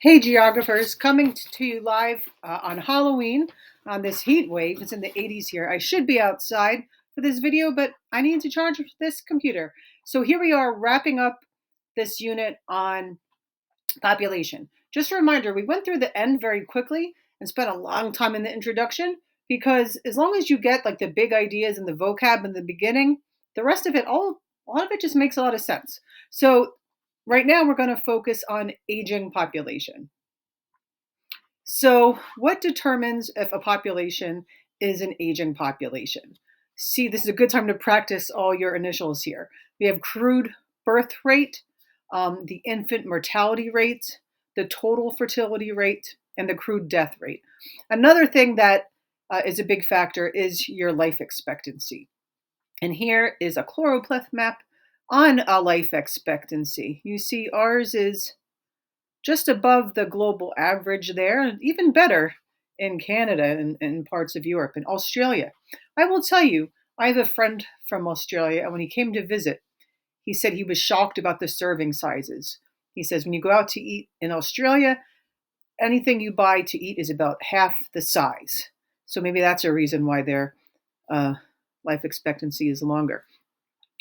Hey, geographers, coming to you live on Halloween on this heat wave. It's in the 80s here. I should be outside for this video, but I need to charge this computer. So here we are wrapping up this unit on population. Just a reminder, we went through the end very quickly and spent a long time in the introduction because as long as you get like the big ideas and the vocab in the beginning, the rest of it, a lot of it just makes a lot of sense. So right now we're going to focus on aging population. So, what determines if a population is an aging population? See, this is a good time to practice all your initials here. We have crude birth rate, the infant mortality rate, the total fertility rate, and the crude death rate. Another thing that is a big factor is your life expectancy. And here is a choropleth map on a life expectancy. You see, ours is just above the global average there, and even better in Canada and parts of Europe and Australia. I will tell you, I have a friend from Australia, and when he came to visit, he said he was shocked about the serving sizes. He says, when you go out to eat in Australia, anything you buy to eat is about half the size. So maybe that's a reason why their uh, life expectancy is longer.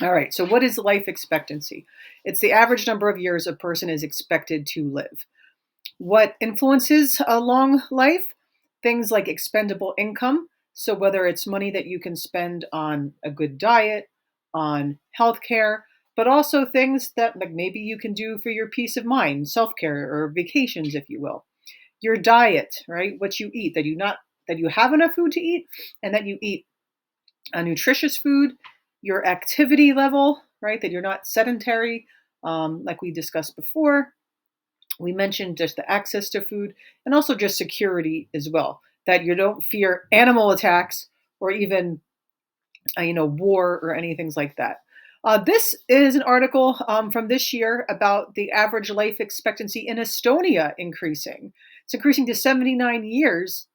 All right, so what is life expectancy? It's the average number of years a person is expected to live. What influences a long life? Things like expendable income. So, whether it's money that you can spend on a good diet, on healthcare, but also things that like maybe you can do for your peace of mind, self-care or vacations, if you will. Your diet, right? What you eat, that you have enough food to eat and that you eat a nutritious food, your activity level, right? That you're not sedentary, like we discussed before. We mentioned just the access to food and also just security as well, that you don't fear animal attacks or even, war or anything like that. This is an article from this year about the average life expectancy in Estonia increasing. It's increasing to 79 years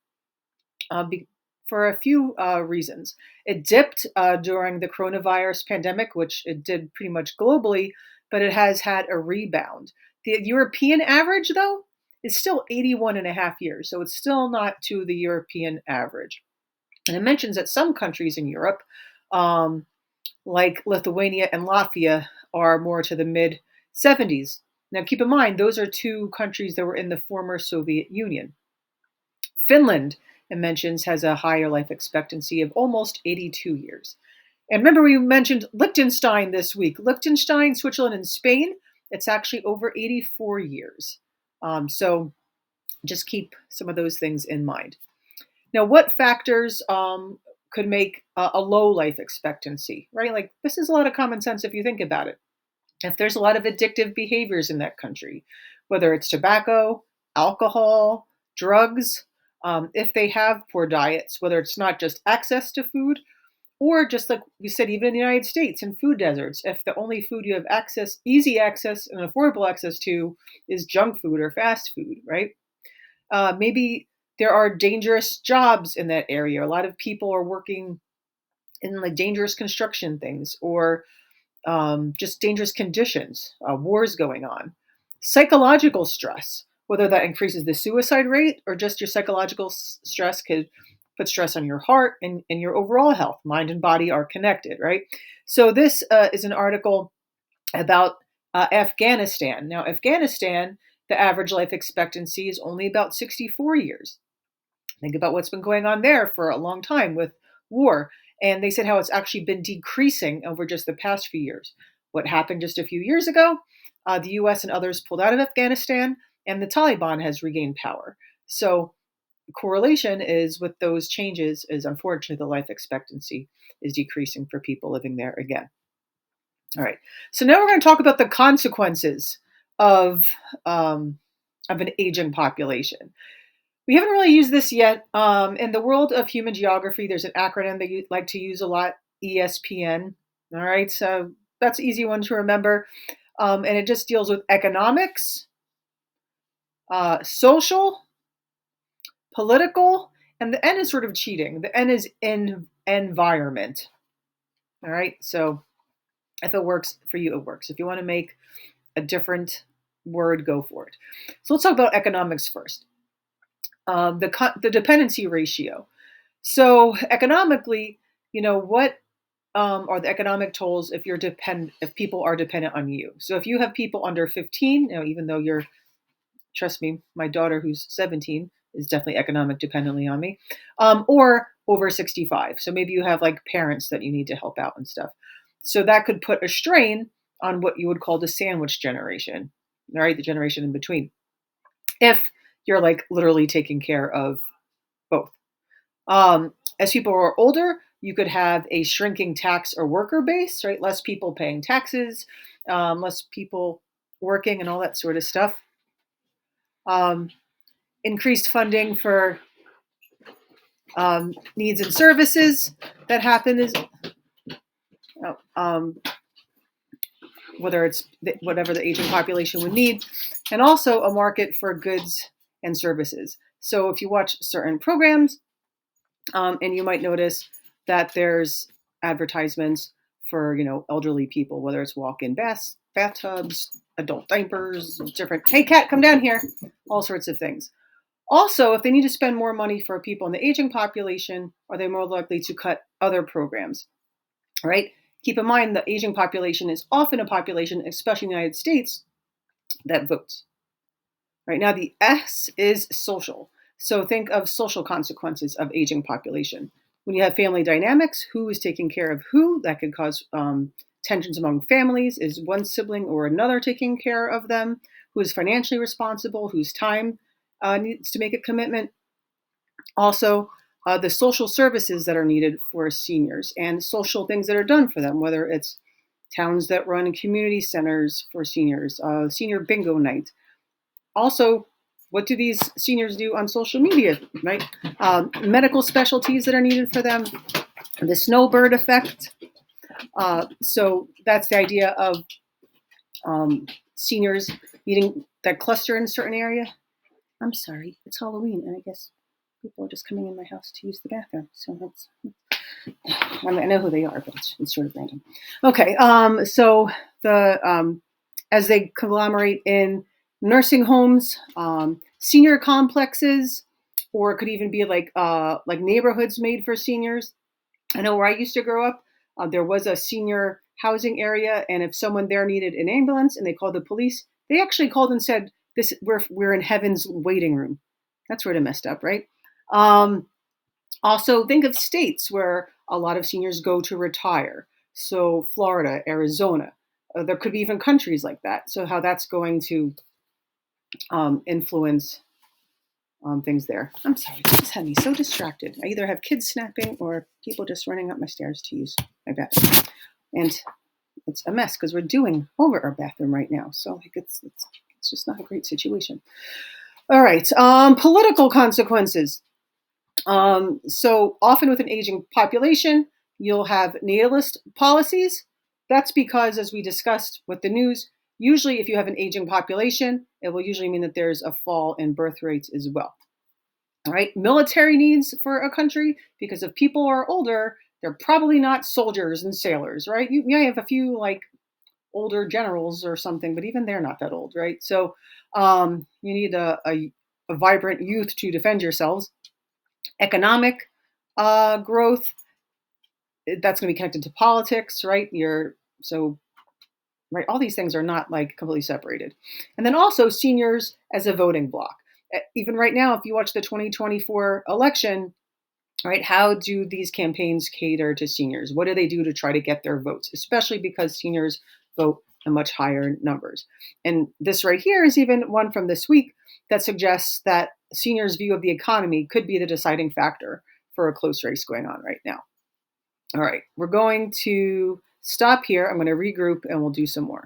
for a few reasons. It dipped during the coronavirus pandemic, which it did pretty much globally, but it has had a rebound. The European average, though, is still 81 and a half years, so it's still not to the European average. And it mentions that some countries in Europe, um, like Lithuania and Latvia, are more to the mid 70s. Now, keep in mind, those are two countries that were in the former Soviet Union. Finland, it mentions, has a higher life expectancy of almost 82 years. And remember, we mentioned Liechtenstein this week. Liechtenstein, Switzerland, and Spain, it's actually over 84 years. So just keep some of those things in mind. Now, what factors could make a low life expectancy, right? Like, this is a lot of common sense if you think about it. If there's a lot of addictive behaviors in that country, whether it's tobacco, alcohol, drugs, if they have poor diets, whether it's not just access to food, or just like we said, even in the United States, in food deserts, if the only food you have access, easy access, and affordable access to is junk food or fast food, right? Maybe there are dangerous jobs in that area. A lot of people are working in like dangerous construction things or just dangerous conditions, wars going on. Psychological stress, whether that increases the suicide rate or just your psychological stress, could put stress on your heart and your overall health. Mind and body are connected, right? So, this is an article about Afghanistan. Now, Afghanistan, the average life expectancy is only about 64 years. Think about what's been going on there for a long time with war. And they said how it's actually been decreasing over just the past few years. What happened just a few years ago? The US and others pulled out of Afghanistan, and the Taliban has regained power. So, correlation is with those changes is unfortunately the life expectancy is decreasing for people living there again. All right. So now we're going to talk about the consequences of an aging population. We haven't really used this yet. In the world of human geography, there's an acronym that you like to use a lot, ESPN. All right, so that's an easy one to remember. And it just deals with economics, social, political, and the N is sort of cheating. The N is in environment. All right, so if it works for you, it works. If you want to make a different word go for it. So let's talk about economics first. The dependency ratio. So economically, what are the economic tolls if people are dependent on you? So if you have people under 15, even though trust me, my daughter who's 17 is definitely economic dependently on me, or over 65. So maybe you have like parents that you need to help out and stuff. So that could put a strain on what you would call the sandwich generation, right? The generation in between. If you're like literally taking care of both. As people are older, you could have a shrinking tax or worker base, right? Less people paying taxes, less people working and all that sort of stuff. Increased funding for needs and services that happen is whether it's whatever the aging population would need, and also a market for goods and services. So if you watch certain programs, and you might notice that there's advertisements for elderly people, whether it's walk-in bathtubs, adult diapers, different. Hey, cat, come down here. All sorts of things. Also, if they need to spend more money for people in the aging population, are they more likely to cut other programs? Right? Keep in mind the aging population is often a population, especially in the United States, that votes. Right now, the S is social. So think of social consequences of aging population. When you have family dynamics, who is taking care of who? That could cause tensions among families. Is one sibling or another taking care of them? Who is financially responsible? Whose time needs to make a commitment? Also, the social services that are needed for seniors and social things that are done for them, whether it's towns that run community centers for seniors, senior bingo night. Also, what do these seniors do on social media, right? Medical specialties that are needed for them, the snowbird effect. So that's the idea of seniors needing that cluster in a certain area. I'm sorry, it's Halloween, and I guess people are just coming in my house to use the bathroom. So that's, I know who they are, but it's sort of random. Okay, so as they conglomerate in nursing homes, senior complexes, or it could even be like neighborhoods made for seniors. I know where I used to grow up, there was a senior housing area, and if someone there needed an ambulance and they called the police, they actually called and said, we're in heaven's waiting room." That's sort of messed up, right? Also, think of states where a lot of seniors go to retire. So Florida, Arizona. There could be even countries like that. So how that's going to influence things there. I'm sorry, this had me so distracted. I either have kids snapping or people just running up my stairs to use my bathroom. And it's a mess because we're doing over our bathroom right now. So it's just not a great situation. All right, political consequences. So often with an aging population, you'll have natalist policies. That's because, as we discussed with the news, usually if you have an aging population, it will usually mean that there's a fall in birth rates as well. All right, military needs for a country, because if people are older, they're probably not soldiers and sailors, right? You may have a few like older generals or something, but even they're not that old, right? So you need a vibrant youth to defend yourselves. Economic growth, that's going to be connected to politics, right? Right, all these things are not like completely separated. And then also seniors as a voting bloc. Even right now, if you watch the 2024 election, right, how do these campaigns cater to seniors? What do they do to try to get their votes, especially because seniors vote in much higher numbers? And this right here is even one from this week that suggests that seniors' view of the economy could be the deciding factor for a close race going on right now. All right, we're going to stop here. I'm going to regroup and we'll do some more.